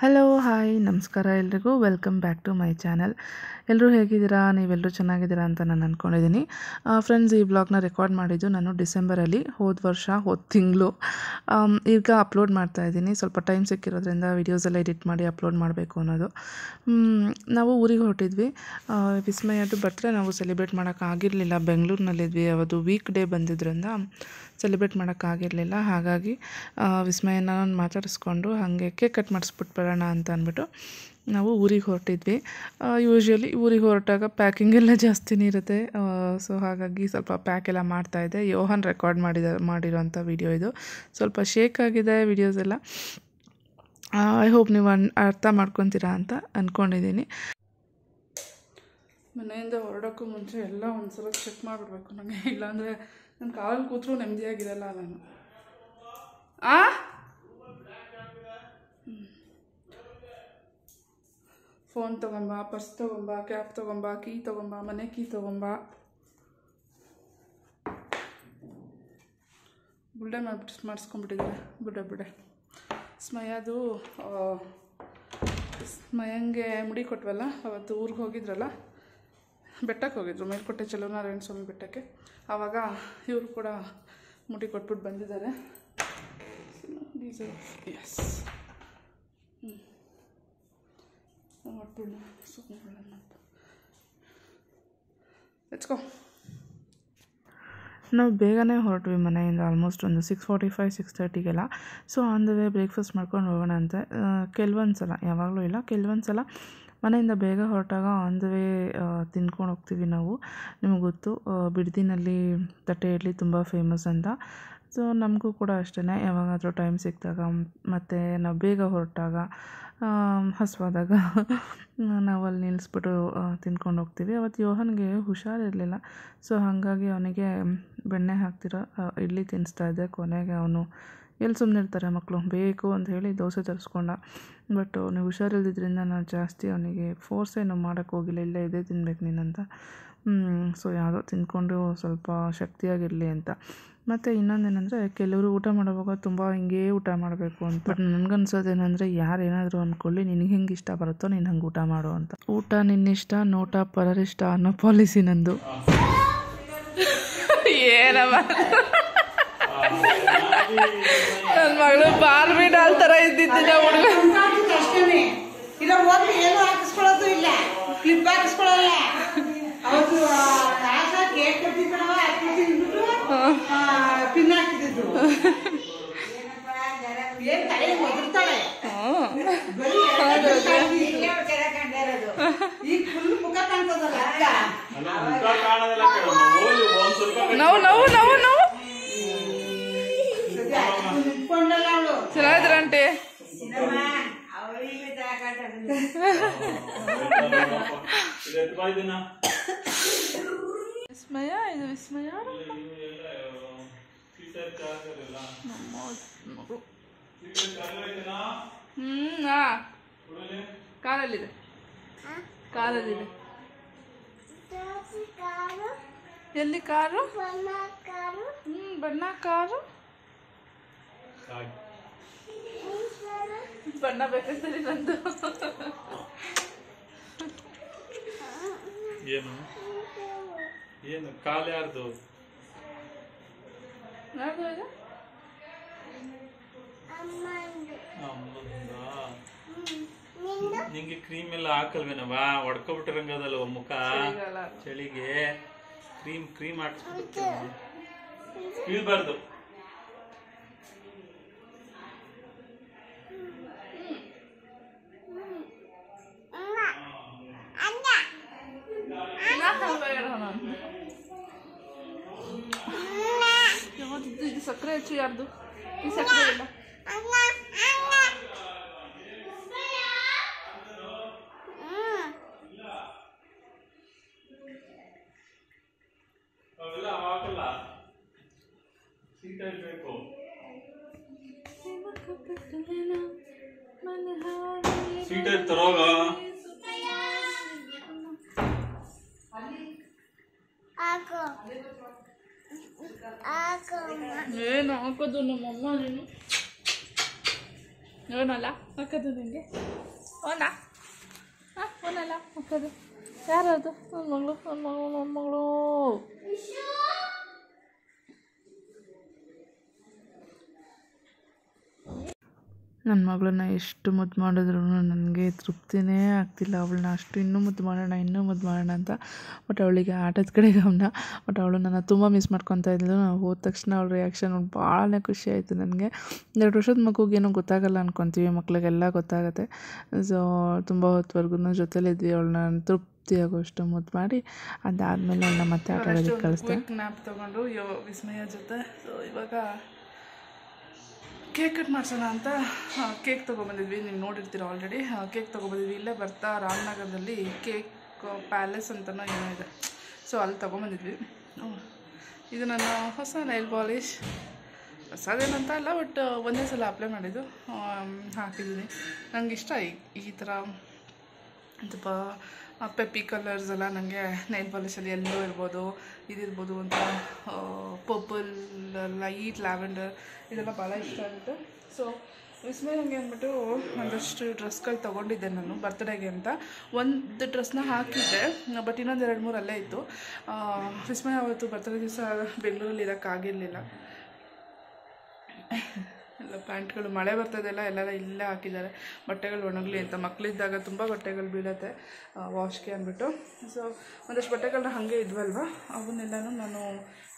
Hello hi ನಮಸ್ಕಾರ ಎಲ್ರಿಗೂ welcome back to my channel. ಎಲ್ಲರೂ ಹೇಗಿದ್ದೀರಾ? ನೀವೆಲ್ಲರೂ ಚೆನ್ನಾಗಿದ್ದೀರಾ ಅಂತ ನಾನು ಅಂದ್ಕೊಂಡಿದ್ದೀನಿ. ಫ್ರೆಂಡ್ಸ್, ಈ ವ್ಲಾಗ್ನ ರೆಕಾರ್ಡ್ ಮಾಡಿದ್ದು ನಾನು ಡಿಸೆಂಬರಲ್ಲಿ ಹೋದ ತಿಂಗಳು. ಈಗ ಅಪ್ಲೋಡ್ ಮಾಡ್ತಾಯಿದ್ದೀನಿ. ಸ್ವಲ್ಪ ಟೈಮ್ ಸಿಕ್ಕಿರೋದ್ರಿಂದ ವೀಡಿಯೋಸೆಲ್ಲ ಎಡಿಟ್ ಮಾಡಿ ಅಪ್ಲೋಡ್ ಮಾಡಬೇಕು ಅನ್ನೋದು. ನಾವು ಊರಿಗೆ ಹೊರಟಿದ್ವಿ. ವಿಸ್ಮಯದು ಬರ್ತ್ಡೇ ನಾವು ಸೆಲೆಬ್ರೇಟ್ ಮಾಡೋಕ್ಕಾಗಿರಲಿಲ್ಲ. ಬೆಂಗಳೂರಿನಲ್ಲಿದ್ವಿ. ಅವತ್ತು ವೀಕ್ ಡೇ ಬಂದಿದ್ದರಿಂದ ಸೆಲೆಬ್ರೇಟ್ ಮಾಡೋಕ್ಕಾಗಿರಲಿಲ್ಲ. ಹಾಗಾಗಿ ವಿಸ್ಮಯನ ಮಾತಾಡಿಸ್ಕೊಂಡು ಹಾಗೆ ಕೇಕ್ ಕಟ್ ಮಾಡಿಸ್ಬಿಟ್ಟು ಬರೋಣ ಅಂತ ಅಂದ್ಬಿಟ್ಟು ನಾವು ಊರಿಗೆ ಹೊರಟಿದ್ವಿ. ಯೂಶ್ವಲಿ ಊರಿಗೆ ಹೊರಟಾಗ ಪ್ಯಾಕಿಂಗ್ ಎಲ್ಲ ಜಾಸ್ತಿನೇ ಇರುತ್ತೆ. ಸೊ ಹಾಗಾಗಿ ಸ್ವಲ್ಪ ಪ್ಯಾಕ್ ಎಲ್ಲ ಮಾಡ್ತಾಯಿದ್ದೆ. ಯೋಹನ್ ರೆಕಾರ್ಡ್ ಮಾಡಿರೋಂಥ ವಿಡಿಯೋ ಇದು. ಸ್ವಲ್ಪ ಶೇಕ್ ಆಗಿದೆ ವಿಡಿಯೋಸ್ ಎಲ್ಲ. ಐ ಹೋಪ್ ನೀವು ಅರ್ಥ ಮಾಡ್ಕೊತೀರಾ ಅಂತ ಅಂದ್ಕೊಂಡಿದ್ದೀನಿ. ಮನೆಯಿಂದ ಹೊರಡೋಕ್ಕೂ ಮುಂಚೆ ಎಲ್ಲ ಒಂದು ಸಲ ಚೆಕ್ ಮಾಡಿಬಿಡ್ಬೇಕು ನನಗೆ. ಇಲ್ಲಾಂದರೆ ನನ್ನ ಕಾಲಲ್ಲಿ ಕೂತ್ರೂ ನೆಮ್ಮದಿಯಾಗಿರಲ್ಲ ನಾನು. ಫೋನ್ ತೊಗೊಂಬ, ಪರ್ಸ್ ತೊಗೊಂಬ, ಕ್ಯಾಪ್ ತೊಗೊಂಬ, ಕೀ ತೊಗೊಂಬ, ಮನೆ ಕೀ ತೊಗೊಂಬ. ಬುಲ್ಡೆ ಮಾಡಿಸ್ಕೊಂಡ್ಬಿಟ್ಟಿದ್ದಾರೆ. ಬುಡ್ಡೆ ಸ್ಮಯದು ಸ್ಮಯಂಗೆ ಮುಡಿ ಕೊಟ್ವಲ್ಲ, ಅವತ್ತು ಊರಿಗೆ ಹೋಗಿದ್ರಲ್ಲ, ಬೆಟ್ಟಕ್ಕೆ ಹೋಗಿದ್ರು, ಮೇಲ್ಕೋಟೆ ಚಲುವನಾರಾಯಣ ಸ್ವಾಮಿ ಬೆಟ್ಟಕ್ಕೆ. ಆವಾಗ ಇವರು ಕೂಡ ಮುಡಿ ಕೊಟ್ಬಿಟ್ಟು ಬಂದಿದ್ದಾರೆ. Yes let's go. ನಾವು ಬೇಗನೆ ಹೊರಟ್ವಿ ಮನೆಯಿಂದ, ಆಲ್ಮೋಸ್ಟ್ ಒಂದು 6:45 6:30ಗೆಲ್ಲ. So on the way breakfast ಮಾಡ್ಕೊಂಡು ಹೋಗೋಣ ಅಂತ. ಕೆಲವೊಂದು ಸಲ, ಯಾವಾಗಲೂ ಇಲ್ಲ, ಕೆಲವೊಂದು ಸಲ ಮನೆಯಿಂದ ಬೇಗ ಹೊರಟಾಗ ಆನ್ ದ ವೇ ತಿನ್ಕೊಂಡು ಹೋಗ್ತೀವಿ ನಾವು. ನಿಮಗೆ ಗೊತ್ತು, ಬಿಡದಿನಲ್ಲಿ ತಟ್ಟೆ ಇಡ್ಲಿ ತುಂಬ ಫೇಮಸ್ ಅಂತ. ಸೊ ನಮಗೂ ಕೂಡ ಅಷ್ಟೇ, ಯಾವಾಗಾದರೂ ಟೈಮ್ ಸಿಕ್ಕಿದಾಗ ಮತ್ತು ನಾವು ಬೇಗ ಹೊರಟಾಗ ಹಸುವಾದಾಗ ನಾವು ಅಲ್ಲಿ ನಿಲ್ಲಿಸ್ಬಿಟ್ಟು ತಿನ್ಕೊಂಡು ಹೋಗ್ತೀವಿ. ಅವತ್ತು ಯೋಹನ್ಗೆ ಹುಷಾರಿರಲಿಲ್ಲ. ಸೊ ಹಾಗಾಗಿ ಅವನಿಗೆ ಬೆಣ್ಣೆ ಹಾಕ್ತಿರೋ ಇಡ್ಲಿ ತಿನ್ನಿಸ್ತಾ ಇದ್ದೆ. ಕೊನೆಗೆ ಅವನು ಎಲ್ಲಿ ಸುಮ್ಮನೆ ಇರ್ತಾರೆ ಮಕ್ಕಳು, ಬೇಕು ಅಂತ ಹೇಳಿ ದೋಸೆ ತರಿಸ್ಕೊಂಡ. ಬಟ್ ಅವನಿಗೆ ಹುಷಾರಿಲ್ದಿದ್ದರಿಂದ ನಾನು ಜಾಸ್ತಿ ಅವನಿಗೆ ಫೋರ್ಸ್ ಏನು ಮಾಡೋಕ್ಕೆ ಹೋಗಿಲ್ಲ. ಇಲ್ಲೇ ಇದೇ ತಿನ್ಬೇಕು ನೀನಂತ. ಸೊ ಯಾವುದೋ ತಿಂದ್ಕೊಂಡು ಸ್ವಲ್ಪ ಶಕ್ತಿಯಾಗಿರಲಿ ಅಂತ. ಮತ್ತು ಇನ್ನೊಂದೇನೆಂದರೆ, ಕೆಲವರು ಊಟ ಮಾಡುವಾಗ ತುಂಬ ಹಿಂಗೇ ಊಟ ಮಾಡಬೇಕು ಅಂತ. ಬಟ್ ನನಗನ್ಸೋದೇನೆಂದರೆ, ಯಾರು ಏನಾದರೂ ಅಂದ್ಕೊಳ್ಳಿ, ನಿನಗೆ ಹೆಂಗೆ ಇಷ್ಟ ಬರುತ್ತೋ ನೀನು ಹಂಗೆ ಊಟ ಮಾಡು ಅಂತ. ಊಟ ನಿನ್ನಿಷ್ಟ, ನೋಟ ಪರರಿಷ್ಟ ಅನ್ನೋ ಪಾಲಿಸಿ ನಂದು. ಏನಮ್ಮ ನನ್ನ ಮಗಳು ಬಾರ್ಬಿ ಡಾಲ್ ಥರ ಇದ್ದಿದ್ದ ಹುಡುಗ. ಇಲ್ಲ ಹೋಗಿ ಏನು ಹಾಕಿಸ್ಕೊಳ್ಳೋದು ಇಲ್ಲ, ಕ್ಲಿಪ್ ಹಾಕಿಸ್ಕೊಳ್ಳಲ್ಲ. ಅವತ್ತು ಕೇಕ್ ಕೊಟ್ಟಿದ್ದವ ಪಿನ್ ಹಾಕಿದ್ದು. ಏನ್ ತಲೆ ಒದರ್ತಾಳೆ, ಈಗ ಫುಲ್ ಮುಖ ಕಾಣ್ತದಲ್ಲ. ನಾವು ನಿಂತ್ಕೊಂಡಲ್ಲ ಅವಳು. ಚೆನ್ನಾಗಿದ್ರಂಟೆ. ವಿಸ್ಮಯ, ಇದು ವಿಸ್ಮಯ ಮಗು. ಕಾರಲ್ಲಿದೆ. ಎಲ್ಲಿ ಕಾರು? ಬಣ್ಣ ಕಾರು. ಬಣ್ಣ ಬೇಕಂತೇಳಿ ನಂದು. ಏನು ಕಾಲು ಯಾರ್ದು? ನಿಂಗೆ ಕ್ರೀಮ್ ಎಲ್ಲ ಹಾಕಲ್ವೇನವ? ಹೊಡ್ಕೊಬಿಟ್ಟಿರಂಗದಲ್ವ ಮುಖ ಚಳಿಗೆ. ಕ್ರೀಮ್ ಹಾಕ್ಸ್ಬಿಟ್ಟು ಬೀಳ್ಬಾರ್ದು. ಇದು ಸಕ್ಕರೆ ಹೆಚ್ಚು ಯಾರ್ದು? ಈ ಸಕ್ಕರೆ ಇಲ್ಲ. ಸೀಟ್ ತರೋಗ ಏನು ಹಾಕೋದು ನಮ್ಮಮ್ಮ. ನೀನು ಓನಲ್ಲ ಅಕ್ಕದು ನಿಮಗೆ ಓನಾ ಹಾಂ ಓನಲ್ಲ ಅಕ್ಕದು ಯಾರದು ನನ್ನ ಮಗಳು ನನ್ನ ಮಗಳನ್ನ ಎಷ್ಟು ಮುದ್ದು ಮಾಡಿದ್ರು ನನಗೆ ತೃಪ್ತಿನೇ ಆಗ್ತಿಲ್ಲ. ಅವಳನ್ನ ಅಷ್ಟು ಇನ್ನೂ ಮುದ್ದು ಮಾಡೋಣ ಅಂತ. ಬಟ್ ಅವಳಿಗೆ ಆಟದ ಕಡೆ ಗಮನ. ಬಟ್ ಅವಳು ನನ್ನ ತುಂಬ ಮಿಸ್ ಮಾಡ್ಕೊತಾ ಇದ್ಲು. ನಾವು ಹೋದ ತಕ್ಷಣ ಅವಳ ರಿಯಾಕ್ಷನ್ ಭಾಳ ಖುಷಿ ಆಯಿತು ನನಗೆ. 2 ವರ್ಷದ ಮಗುಗೇನೋ ಗೊತ್ತಾಗಲ್ಲ ಅಂದ್ಕೊತೀವಿ, ಮಕ್ಳಿಗೆಲ್ಲ ಗೊತ್ತಾಗುತ್ತೆ. ಸೊ ತುಂಬ ಹೊತ್ತುವರೆಗೂ ಜೊತೆಲಿದ್ವಿ. ಅವಳನ್ನ ತೃಪ್ತಿಯಾಗೋಷ್ಟು ಮುದ್ದು ಮಾಡಿ ಅದಾದಮೇಲೆ ಅವಳನ್ನ ಮತ್ತೆ ಆಟ ಆಡೋದಕ್ಕೆ ಕಳಿಸ್ದೆ. ನ್ಯಾಪ್ ತೊಗೊಂಡು ವಿಸ್ಮಯ ಜೊತೆ. ಸೊ ಇವಾಗ ಕೇಕ್ ಕಟ್ ಮಾಡಿಸೋಣ ಅಂತ ಕೇಕ್ ತೊಗೊಬಂದಿದ್ವಿ. ನೀವು ನೋಡಿರ್ತೀರ ಆಲ್ರೆಡಿ. ಕೇಕ್ ತೊಗೊಬಂದಿದ್ವಿ. ಇಲ್ಲೇ ಬರ್ತಾ ರಾಮನಗರದಲ್ಲಿ ಕೇಕ್ ಪ್ಯಾಲೇಸ್ ಅಂತನೋ ಏನೋ ಇದೆ. ಸೊ ಅಲ್ಲಿ ತೊಗೊಂಬಂದಿದ್ವಿ. ಇದು ನನ್ನ ಹೊಸ ನೈಲ್ ಪಾಲಿಶ್. ಹೊಸದೇನಂತ ಅಲ್ಲ, ಬಟ್ ಒಂದೇ ಸಲ ಅಪ್ಲೈ ಮಾಡಿದ್ದು ಹಾಕಿದ್ದೀನಿ. ನನಗೆ ಇಷ್ಟ ಈ ಥರ ಸ್ವಲ್ಪ ಪೆಪ್ಪಿ ಕಲರ್ಸ್ ಎಲ್ಲ. ನನಗೆ ನೈಲ್ ಪಾಲಿಶಲ್ಲಿ ಎಲ್ಲೋ ಇರ್ಬೋದು, ಇದಿರ್ಬೋದು ಅಂತ ಪರ್ಪಲ್, ಲೈಟ್ ಲ್ಯಾವೆಂಡರ್ ಇದೆಲ್ಲ ಭಾಳ ಇಷ್ಟ ಆಗುತ್ತೆ. ಸೊ ವಿಸ್ಮಯ ನನಗೆ ಅಂದ್ಬಿಟ್ಟು ಒಂದಷ್ಟು ಡ್ರೆಸ್ಗಳು ತೊಗೊಂಡಿದ್ದೆ ನಾನು ಬರ್ತ್ಡೇಗೆ ಅಂತ. ಒಂದು ಡ್ರೆಸ್ನ ಹಾಕಿದ್ದೆ, ಬಟ್ ಇನ್ನೊಂದು 2-3 ಅಲ್ಲೇ ಇತ್ತು. ವಿಸ್ಮಯ ಅವತ್ತು ಬರ್ತ್ಡೇ ದಿವಸ ಬೆಂಗಳೂರಲ್ಲಿ ಇರೋಕ್ಕಾಗಿರಲಿಲ್ಲ. ಎಲ್ಲ ಪ್ಯಾಂಟ್ಗಳು ಮಳೆ ಬರ್ತದೆಲ್ಲ ಎಲ್ಲೆಲ್ಲ ಇಲ್ಲೇ ಹಾಕಿದ್ದಾರೆ. ಬಟ್ಟೆಗಳು ಒಣಗಲಿ ಅಂತ. ಮಕ್ಕಳಿದ್ದಾಗ ತುಂಬ ಬಟ್ಟೆಗಳು ಬೀಳುತ್ತೆ ವಾಶ್ಗೆ ಅಂದ್ಬಿಟ್ಟು. ಸೊ ಒಂದಷ್ಟು ಬಟ್ಟೆಗಳನ್ನ ಹಾಗೆ ಇದ್ವಲ್ವ, ಅವನ್ನೆಲ್ಲನೂ ನಾನು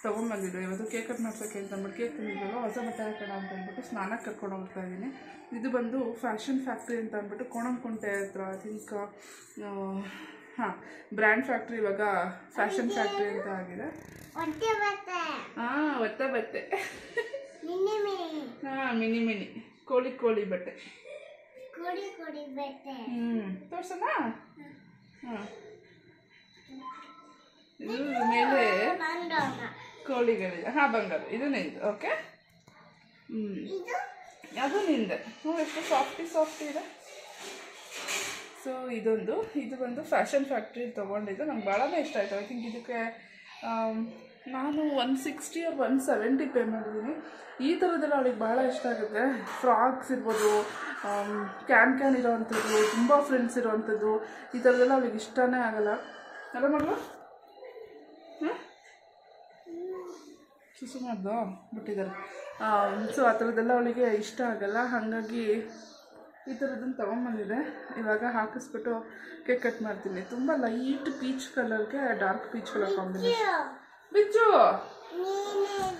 ತೊಗೊಂಬಂದಿದ್ದೆ. ಇವತ್ತು ಕೇಕ್ ಕಟ್ ಮಾಡ್ಸೋಕ್ಕೆ ಅಂತ ಅಂದ್ಬಿಟ್ಟು ಕೇಕ್ ತಿಂದಿದ್ವಲ್ಲ, ಹೊಸ ಬಟ್ಟೆ ಹಾಕೋಣ ಅಂತ ಅಂದ್ಬಿಟ್ಟು ಸ್ನಾನಕ್ಕೆ ಕರ್ಕೊಂಡು ಹೋಗ್ತಾ ಇದ್ದೀನಿ. ಇದು ಬಂದು ಫ್ಯಾಷನ್ ಫ್ಯಾಕ್ಟ್ರಿ ಅಂತ ಅಂದ್ಬಿಟ್ಟು ಕೋಣಂಕುಂಟೆ ಹತ್ರ. ಐ ಥಿಂಕ್ ಬ್ರ್ಯಾಂಡ್ ಫ್ಯಾಕ್ಟ್ರಿ ಇವಾಗ ಫ್ಯಾಷನ್ ಫ್ಯಾಕ್ಟ್ರಿ ಅಂತ ಆಗಿದೆ. ಒತ್ತೆ ಬಟ್ಟೆ ಮಿನಿ ಕೋಳಿ ಬಟ್ಟೆ ತೋರ್ಸೋಣ. ಇದು ಮೇಲೆ ಕೋಳಿಗಳಿದೆ. ಬಂಗಾರ ಇದು ನಿಂದು. ಓಕೆ, ಅದು ನಿಂದೆ. ಎಷ್ಟು ಸಾಫ್ಟಿ ಇದೆ. ಸೊ ಇದು ಬಂದು ಫ್ಯಾಷನ್ ಫ್ಯಾಕ್ಟ್ರಿ ತೊಗೊಂಡಿದ್ದು. ನಂಗೆ ಭಾಳನೇ ಇಷ್ಟ ಆಯಿತು. ಐ ಥಿಂಕ್ ಇದಕ್ಕೆ ನಾನು 160 or 170 ಪೇ ಮಾಡಿದ್ದೀನಿ. ಈ ಥರದ್ದೆಲ್ಲ ಅವಳಿಗೆ ಭಾಳ ಇಷ್ಟ ಆಗುತ್ತೆ. ಫ್ರಾಕ್ಸ್ ಇರ್ಬೋದು, ಕ್ಯಾನ್ ಇರೋವಂಥದ್ದು, ತುಂಬ ಫ್ರೆಂಡ್ಸ್ ಇರೋವಂಥದ್ದು, ಈ ಥರದ್ದೆಲ್ಲ ಅವಳಿಗೆ ಇಷ್ಟನೇ ಆಗಲ್ಲ. ಅಲ್ಲ ಮಗಳು? ಸುಸು ಮಾಡ್ದು ಬಿಟ್ಟಿದ್ದಾರೆ. ಸೊ ಆ ಥರದ್ದೆಲ್ಲ ಅವಳಿಗೆ ಇಷ್ಟ ಆಗಲ್ಲ. ಹಾಗಾಗಿ ಈ ಥರದ್ದನ್ನು ತೊಗೊಂಬಂದಿದೆ. ಇವಾಗ ಹಾಕಿಸ್ಬಿಟ್ಟು ಕೇಕ್ ಕಟ್ ಮಾಡ್ತೀನಿ. ತುಂಬ ಲೈಟ್ ಪೀಚ್ ಕಲರ್ಗೆ ಡಾರ್ಕ್ ಪೀಚ್ ಕಲರ್ ಕಾಂಬಿನೇಷನ್. ಬಿಚ್ಚು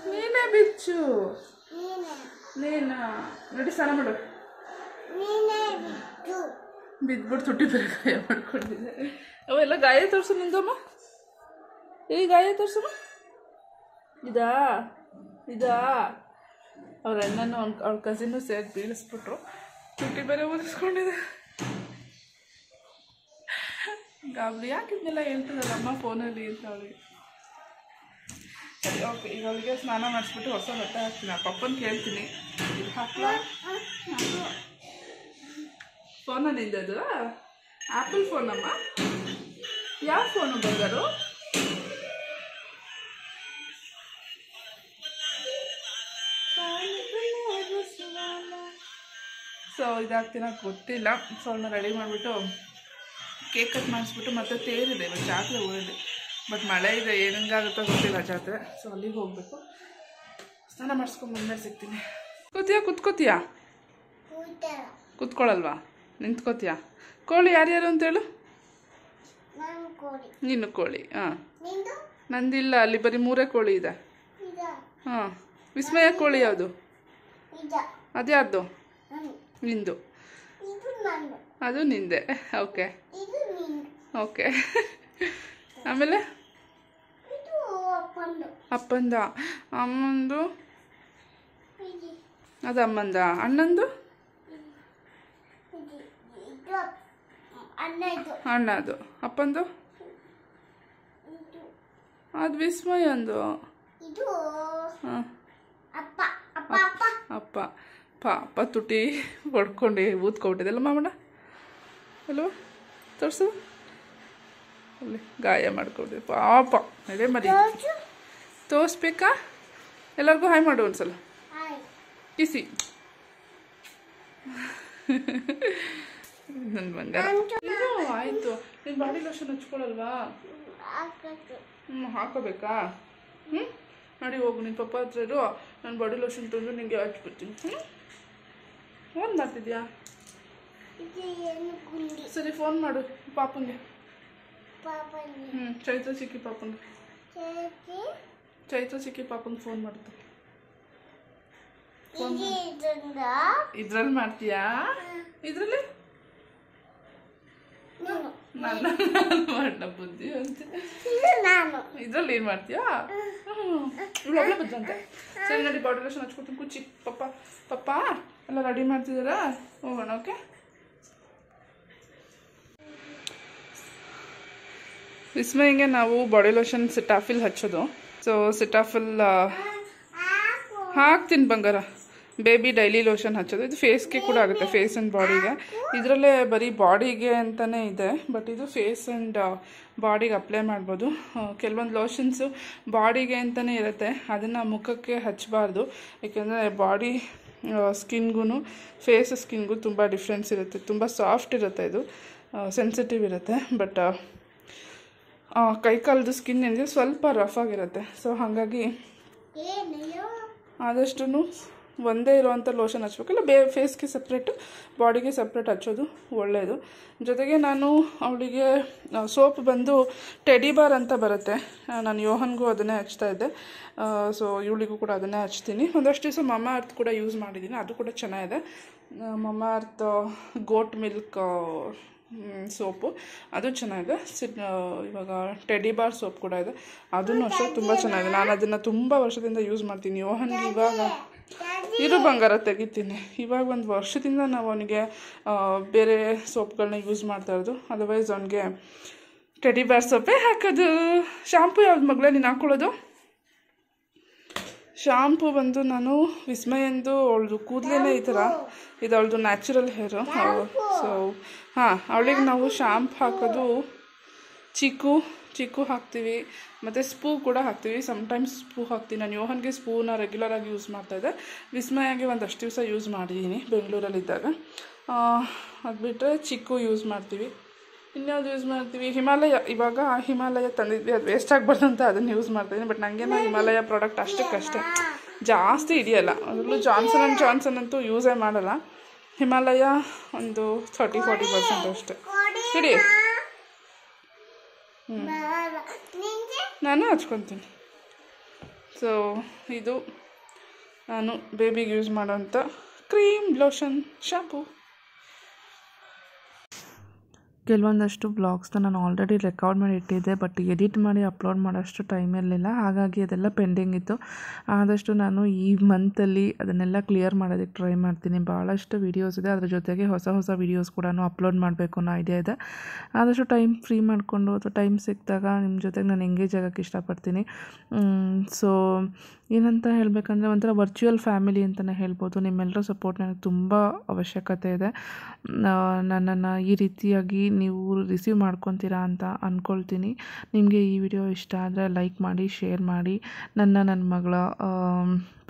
ನೀನೇ ಬಿಚ್ಚು ನೀನು ನೋಡಿ ಸ್ನಾನ ಮಾಡು. ಬಿದ್ಬಿಟ್ಟು ತುಟ್ಟಿ ಬೇರೆ ಗಾಯ ಮಾಡ್ಕೊಂಡಿದ್ದೆ. ಅವೆಲ್ಲ ಗಾಯ ತೋರಿಸು ನಿಂದಮ್ಮ. ಗಾಯ ತೋರಿಸಮ್ಮ. ಇದಾ ಅವ್ರ ಅಣ್ಣನೂ ಅವ್ರ ಕಸಿನ್ನು ಸೇರಿ ಬೀಳಿಸ್ಬಿಟ್ರು. ತುಟ್ಟಿ ಬೇರೆ ಓದಿಸ್ಕೊಂಡಿದೆ. ಗಾಬರಿ ಯಾಕಿದ್ನೆಲ್ಲ ಹೇಳ್ತದಲ್ಲ ಅಮ್ಮ ಫೋನಲ್ಲಿ ಅಂತ ಅವಳಿಗೆ. ಸರಿ, ಓಕೆ. ಈಗ ಅವಳಿಗೆ ಸ್ನಾನ ಮಾಡಿಸ್ಬಿಟ್ಟು ಹೊಸ ಬಟ್ಟೆ ಹಾಕ್ತೀನಿ. ಪಪ್ಪನ ಕೇಳ್ತೀನಿ. ಇದು ಹಾಕ್ಲಾ? ಫೋನಲ್ಲಿ ನಿಂದದು ಆ್ಯಪಲ್ ಫೋನಮ್ಮ. ಯಾವ ಫೋನು ಬಂಗಾರು? ಸೊ ಇದಾಗ್ತೀನ ಗೊತ್ತಿಲ್ಲ. ಸೊ ಅವನ್ನ ರೆಡಿ ಮಾಡಿಬಿಟ್ಟು ಕೇಕ್ ಕಟ್ ಮಾಡಿಸ್ಬಿಟ್ಟು ಮತ್ತೆ ತೇರಿದೆ. ಇವತ್ತು ಜಾತ್ರೆ ಊರಲ್ಲಿ. ಬಟ್ ಮಳೆ ಇದೆ, ಏನಂಗಾಗುತ್ತೋ ಗೊತ್ತಿಲ್ಲ ಜಾತ್ರೆ. ಸೊ ಅಲ್ಲಿಗೆ ಹೋಗಬೇಕು. ಸ್ನಾನ ಮಾಡಿಸ್ಕೊಂಡ್ಬಂದ್ಮೇಲೆ ಸಿಗ್ತೀನಿ. ಕೂತ್ಕೋತೀಯಾ? ಕೂತ್ಕೊಳ್ಳಲ್ವಾ? ನಿಂತ್ಕೋತೀಯಾ? ಕೋಳಿ ಯಾರ್ಯಾರು ಅಂತೇಳು. ನೀನು ಕೋಳಿ. ನಂದಿಲ್ಲ, ಅಲ್ಲಿ ಬರೀ 3 ಕೋಳಿ ಇದೆ. ವಿಸ್ಮಯ ಕೋಳಿ ಯಾವುದು? ಅದ್ಯಾರ್ದು? ನಿಂದು. ಅದು ನಿಂದೆ. Okay okay. ಆಮೇಲೆ ಅಪ್ಪಂದ. ಅಮ್ಮಂದು ಅದು ಅಮ್ಮಂದ. ಅಣ್ಣಂದು ಅಣ್ಣದು. ಅಪ್ಪಂದು ಅದು ವಿಸ್ಮಯಂದು. ಅಪ್ಪ ಪಾಪ ತುಟಿ ಹೊಡ್ಕೊಂಡು ಊದ್ಕೊಬಿಟ್ಟಿದೆಲ್ಲ ಮಾಮಣ್ಣ ಅಲ್ವಾ? ತೋರಿಸು. ಅಲ್ಲಿ ಗಾಯ ಮಾಡ್ಕೊಬಿಟ್ಟಿದೆ ಪಾಪ. ಅದೇ ಮರಿ ತೋರಿಸ್ಬೇಕಾ? ಎಲ್ಲರಿಗೂ ಹಾಯ್ ಮಾಡು ಒಂದ್ಸಲ. ಕಿಸಿ. ನನ್ನ ಬಂಗಾರ. ಆಯಿತು, ನೀನು ಬಾಡಿ ಲೋಷನ್ ಹಚ್ಕೊಳಲ್ವಾ? ಹಾಕೋಬೇಕಾ? ನೋಡಿ ಹೋಗು, ನಿನ್ನ ಪಪ್ಪ ಹತ್ರ ಇರು, ನಾನು ಬಾಡಿ ಲೋಷನ್ ತಂದು ನಿಂಗೆ ಹಚ್ಬಿಡ್ತೀನಿ. ಫೋನ್ ಮಾಡ್ತಿದ್ಯಾ? ಸರಿ, ಫೋನ್ ಮಾಡು ಪಾಪಂಗೆ. ಚೈತ್ರ ಸಿಕ್ಕಿ ಪಾಪಂಗೆ. ಚೈತ್ರ ಸಿಕ್ಕಿ ಪಾಪಂಗೆ ಫೋನ್ ಮಾಡುತ್ತೆ. ಇದ್ರಲ್ಲಿ ಮಾಡ್ತೀಯಾ? ಇದ್ರಲ್ಲಿ ನನ್ನ ಮಾಡ ಬುದ್ಧಿ ಅಂತ. ಇದ್ರಲ್ಲಿ ಏನು ಮಾಡ್ತೀಯಾ? ಇವಳೊಬ್ಳೆ ಬುದ್ಧಂತೆ. ಸರಿ ನೋಡಿ, ಬಾಡಿ ಲೋಷನ್ ಹಚ್ಕೊಡ್ತೀನಿ. ಕುಚ್ಚಿ ಪಪ್ಪ. ಪಪ್ಪ ಎಲ್ಲ ರೆಡಿ ಮಾಡ್ತಿದ್ದೀರಾ? ಹೋಗೋಣ. ಓಕೆ, ವಿಸ್ಮಯಂಗೆ ನಾವು ಬಾಡಿ ಲೋಷನ್ ಸಿಟಾಫಿಲ್ ಹಚ್ಚೋದು. ಸೊ ಸಿಟಾಫಿಲ್ ಹಾಕ್ತೀನಿ ಬಂಗಾರ. ಬೇಬಿ ಡೈಲಿ ಲೋಷನ್ ಹಚ್ಚೋದು. ಇದು ಫೇಸ್ಗೆ ಕೂಡ ಆಗುತ್ತೆ, ಫೇಸ್ ಆ್ಯಂಡ್ ಬಾಡಿಗೆ. ಇದರಲ್ಲೇ ಬರೀ ಬಾಡಿಗೆ ಅಂತಲೇ ಇದೆ, ಬಟ್ ಇದು ಫೇಸ್ ಆ್ಯಂಡ್ ಬಾಡಿಗೆ ಅಪ್ಲೈ ಮಾಡ್ಬೋದು. ಕೆಲವೊಂದು ಲೋಷನ್ಸು ಬಾಡಿಗೆ ಅಂತಲೇ ಇರುತ್ತೆ, ಅದನ್ನು ಮುಖಕ್ಕೆ ಹಚ್ಚಬಾರ್ದು. ಏಕೆಂದರೆ ಬಾಡಿ ಸ್ಕಿನ್ಗೂ ಫೇಸ್ ಸ್ಕಿನ್ಗೂ ತುಂಬ ಡಿಫ್ರೆನ್ಸ್ ಇರುತ್ತೆ. ತುಂಬ ಸಾಫ್ಟ್ ಇರುತ್ತೆ, ಇದು ಸೆನ್ಸಿಟಿವ್ ಇರುತ್ತೆ. ಬಟ್ ಕೈಕಾಲದ ಸ್ಕಿನ್ ಏನಿದೆ ಸ್ವಲ್ಪ ರಫ್ ಆಗಿರುತ್ತೆ. ಸೊ ಹಾಗಾಗಿ ಆದಷ್ಟು ಒಂದೇ ಇರೋವಂಥ ಲೋಷನ್ ಹಚ್ಬೇಕಲ್ಲ, ಫೇಸ್ಗೆ ಸಪ್ರೇಟು ಬಾಡಿಗೆ ಸಪ್ರೇಟ್ ಹಚ್ಚೋದು ಒಳ್ಳೆಯದು. ಜೊತೆಗೆ ನಾನು ಅವಳಿಗೆ ಸೋಪ್ ಬಂದು ಟೆಡಿ ಬಾರ್ ಅಂತ ಬರುತ್ತೆ, ನಾನು ಯೋಹನ್ಗೂ ಅದನ್ನೇ ಹಚ್ತಾ ಇದ್ದೆ. ಸೊ ಇವಳಿಗೂ ಕೂಡ ಅದನ್ನೇ ಹಚ್ತೀನಿ. ಒಂದಷ್ಟು ದಿವಸ ಮಮ್ಮ ಅರ್ತ್ ಕೂಡ ಯೂಸ್ ಮಾಡಿದ್ದೀನಿ, ಅದು ಕೂಡ ಚೆನ್ನಾಗಿದೆ. ಮಮ್ಮ ಅರ್ತ್ ಗೋಟ್ ಮಿಲ್ಕ್ ಸೋಪು, ಅದು ಚೆನ್ನಾಗಿದೆ. ಇವಾಗ ಟೆಡಿ ಬಾರ್ ಸೋಪ್ ಕೂಡ ಇದೆ, ಅದನ್ನು ಅಷ್ಟೇ ತುಂಬ ಚೆನ್ನಾಗಿದೆ. ನಾನು ಅದನ್ನು ತುಂಬ ವರ್ಷದಿಂದ ಯೂಸ್ ಮಾಡ್ತೀನಿ. ಯೋಹನ್ಗೆ ಇವಾಗ ಇರು ಬಂಗಾರ ತೆಗಿತೀನಿ. ಇವಾಗ ಒಂದು ವರ್ಷದಿಂದ ನಾವು ಅವನಿಗೆ ಬೇರೆ ಸೋಪ್ಗಳನ್ನ ಯೂಸ್ ಮಾಡ್ತಾ ಇರೋದು. ಅದರ್ವೈಸ್ ಅವನಿಗೆ ಟೆಡಿ ಬಾರ್ ಸೋಪೇ ಹಾಕೋದು. ಶಾಂಪು ಯಾವ್ದು ಮಗಳೇ ನೀನು ಹಾಕ್ಕೊಳ್ಳೋದು? ಶಾಂಪು ಬಂದು ನಾನು ವಿಸ್ಮಯಂದು ಅವಳದು ಕೂದಲೇನೆ ಈ ಥರ ಇದು, ಅವಳದು ನ್ಯಾಚುರಲ್ ಹೇರು. ಸೊ ಹಾಂ, ಅವಳಿಗೆ ನಾವು ಶಾಂಪು ಹಾಕೋದು ಚಿಕ್ಕು ಹಾಕ್ತೀವಿ, ಮತ್ತು ಸ್ಪೂ ಕೂಡ ಹಾಕ್ತೀವಿ. ಸಮ್ಟೈಮ್ಸ್ ಸ್ಪೂ ಹಾಕ್ತೀನಿ. ನಾನು ಯೋಹನ್ಗೆ ಸ್ಪೂನ ರೆಗ್ಯುಲರಾಗಿ ಯೂಸ್ ಮಾಡ್ತಾಯಿದ್ದೆ. ವಿಸ್ಮಯಾಗೆ ಒಂದಷ್ಟು ದಿವಸ ಯೂಸ್ ಮಾಡಿದ್ದೀನಿ ಬೆಂಗಳೂರಲ್ಲಿದ್ದಾಗ. ಅದು ಬಿಟ್ಟರೆ ಚಿಕ್ಕು ಯೂಸ್ ಮಾಡ್ತೀವಿ. ಇನ್ಯಾವುದು ಯೂಸ್ ಮಾಡ್ತೀವಿ? ಹಿಮಾಲಯ. ಇವಾಗ ಹಿಮಾಲಯ ತಂದಿದ್ವಿ, ಅದು ವೇಸ್ಟ್ ಆಗಬಾರ್ದು ಅಂತ ಅದನ್ನು ಯೂಸ್ ಮಾಡ್ತಾಯಿದ್ದೀನಿ. ಬಟ್ ನನಗೆ ಹಿಮಾಲಯ ಪ್ರಾಡಕ್ಟ್ ಅಷ್ಟಕ್ಕಷ್ಟೇ, ಜಾಸ್ತಿ ಹಿಡಿಯಲ್ಲ. ಅದರಲ್ಲೂ ಜಾನ್ಸನ್ ಅಂತೂ ಯೂಸೇ ಮಾಡಲ್ಲ. ಹಿಮಾಲಯ ಒಂದು 30-40% ಅಷ್ಟೇ ಹಿಡಿ. ನಾನು ಹಚ್ಕೊತೀನಿ. ಸೊ ಇದು ನಾನು ಬೇಬಿಗೆ ಯೂಸ್ ಮಾಡೋಂಥ ಕ್ರೀಮ್, ಲೋಷನ್, ಶಾಂಪೂ. ಕೆಲವೊಂದಷ್ಟು ಬ್ಲಾಗ್ಸ್ನ ನಾನು ಆಲ್ರೆಡಿ ರೆಕಾರ್ಡ್ ಮಾಡಿ ಇಟ್ಟಿದ್ದೆ, ಬಟ್ ಎಡಿಟ್ ಮಾಡಿ ಅಪ್ಲೋಡ್ ಮಾಡೋಷ್ಟು ಟೈಮ್ ಇರಲಿಲ್ಲ. ಹಾಗಾಗಿ ಅದೆಲ್ಲ ಪೆಂಡಿಂಗ್ ಇತ್ತು. ಆದಷ್ಟು ನಾನು ಈ ಮಂತಲ್ಲಿ ಅದನ್ನೆಲ್ಲ ಕ್ಲಿಯರ್ ಮಾಡೋದಕ್ಕೆ ಟ್ರೈ ಮಾಡ್ತೀನಿ. ಭಾಳಷ್ಟು ವೀಡಿಯೋಸ್ ಇದೆ, ಅದ್ರ ಜೊತೆಗೆ ಹೊಸ ವೀಡಿಯೋಸ್ ಕೂಡ ಅಪ್ಲೋಡ್ ಮಾಡಬೇಕು ಅನ್ನೋ ಐಡಿಯಾ ಇದೆ. ಆದಷ್ಟು ಟೈಮ್ ಫ್ರೀ ಮಾಡಿಕೊಂಡು ಅಥವಾ ಟೈಮ್ ಸಿಕ್ಕಿದಾಗ ನಿಮ್ಮ ಜೊತೆಗೆ ನಾನು ಎಂಗೇಜ್ ಆಗೋಕ್ಕೆ ಇಷ್ಟಪಡ್ತೀನಿ. ಸೊ ಏನಂತ ಹೇಳಬೇಕಂದ್ರೆ ಒಂಥರ ವರ್ಚುವಲ್ ಫ್ಯಾಮಿಲಿ ಅಂತಲೇ ಹೇಳ್ಬೋದು. ನಿಮ್ಮೆಲ್ಲರ ಸಪೋರ್ಟ್ ನನಗೆ ತುಂಬ ಅವಶ್ಯಕತೆ ಇದೆ. ನನ್ನನ್ನು ಈ ರೀತಿಯಾಗಿ ನೀವು ರಿಸೀವ್ ಮಾಡ್ಕೊತೀರಾ ಅಂತ ಅಂದ್ಕೊಳ್ತೀನಿ. ನಿಮಗೆ ಈ ವಿಡಿಯೋ ಇಷ್ಟ ಆದರೆ ಲೈಕ್ ಮಾಡಿ, ಶೇರ್ ಮಾಡಿ. ನನ್ನ ಮಗಳ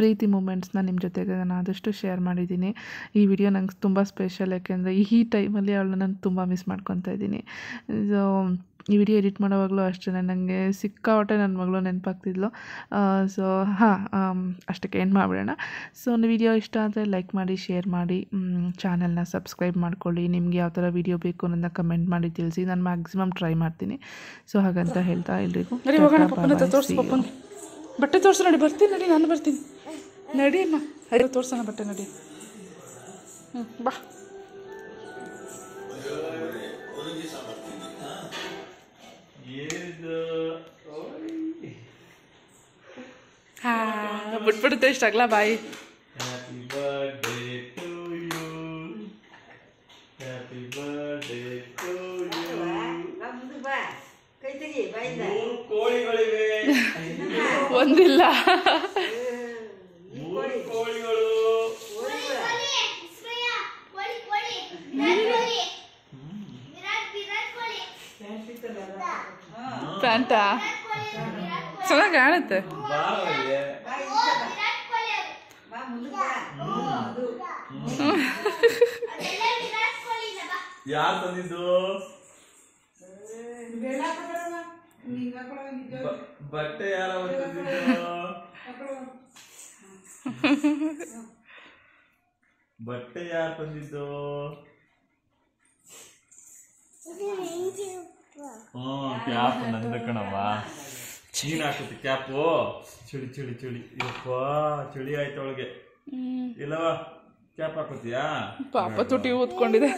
ಪ್ರೀತಿ ಮೂಮೆಂಟ್ಸ್ನ ನಿಮ್ಮ ಜೊತೆಗೆ ನಾನು ಆದಷ್ಟು ಶೇರ್ ಮಾಡಿದ್ದೀನಿ. ಈ ವಿಡಿಯೋ ನಂಗೆ ತುಂಬ ಸ್ಪೆಷಲ್, ಯಾಕೆಂದರೆ ಈ ಟೈಮಲ್ಲಿ ಅವಳನ್ನ ನಾನು ತುಂಬ ಮಿಸ್ ಮಾಡ್ಕೊತಾ ಇದ್ದೀನಿ. ಸೊ ಈ ವಿಡಿಯೋ ಎಡಿಟ್ ಮಾಡೋವಾಗಲೂ ಅಷ್ಟೇ ನನಗೆ ಸಿಕ್ಕಾಪಟ್ಟೆ ನನ್ನ ಮಗಳು ನೆನಪಾಗ್ತಿದ್ಲು. ಸೊ ಅಷ್ಟಕ್ಕೆ ಏನು ಮಾಡಿಬಿಡೋಣ. ಸೊ ವಿಡಿಯೋ ಇಷ್ಟ ಆದರೆ ಲೈಕ್ ಮಾಡಿ, ಶೇರ್ ಮಾಡಿ, ಚಾನಲ್ನ ಸಬ್ಸ್ಕ್ರೈಬ್ ಮಾಡ್ಕೊಳ್ಳಿ. ನಿಮಗೆ ಯಾವ ಥರ ವಿಡಿಯೋ ಬೇಕು ಅನ್ನೋದನ್ನ ಕಮೆಂಟ್ ಮಾಡಿ ತಿಳಿಸಿ. ನಾನು ಮ್ಯಾಕ್ಸಿಮಮ್ ಟ್ರೈ ಮಾಡ್ತೀನಿ. ಸೊ ಹಾಗಂತ ಹೇಳ್ತಾ ಎಲ್ರಿಗೂ ಬಟ್ಟೆ ತೋರಿಸು. ನಡಿ, ಬರ್ತೀನಿ, ನಡಿ, ನಾನು ಬರ್ತೀನಿ. ನಡಿ ಅಮ್ಮ, ಐದು ತೋರ್ಸೋಣ ಬಟ್ಟೆ, ನಡಿ. ಬಾ. ಬಿಟ್ಬಿಡುತ್ತೆ ಇಷ್ಟಾಗಲ್ಲ ಬಾಯಿ. Happy birthday to you, happy birthday to you. ಕೋಳಿಗಳಿವೆ, ಒಂದಿಲ್ಲ, 3 ಕೋಳಿಗಳು. ಪ್ಯಾಂಟಾ ಚೆನ್ನಾಗಿ ಕಾಣುತ್ತೆ. ಯಾರು ತಂದಿದ್ದು? ಬಟ್ಟೆ ಯಾರ ತಂದಿದ್ದು? ಬಟ್ಟೆ ಯಾರು ತಂದಿದ್ದು? ಕ್ಯಾಪ್ ನಂದ ಕಣವ್ವ. ನೀನ್ ಹಾಕುತ್ತೆ ಕ್ಯಾಪು. ಚಳಿ ಚಳಿ ಚಳಿ ಯಪ್ಪ, ಚಳಿ ಆಯ್ತು ಅವಳಿಗೆ ಇಲ್ಲವಾ? ಕ್ಯಾಪ್ ಹಾಕೋತಿಯಾ? ಪಾಪ ತುಟಿ ಊದ್ಕೊಂಡಿದೆ.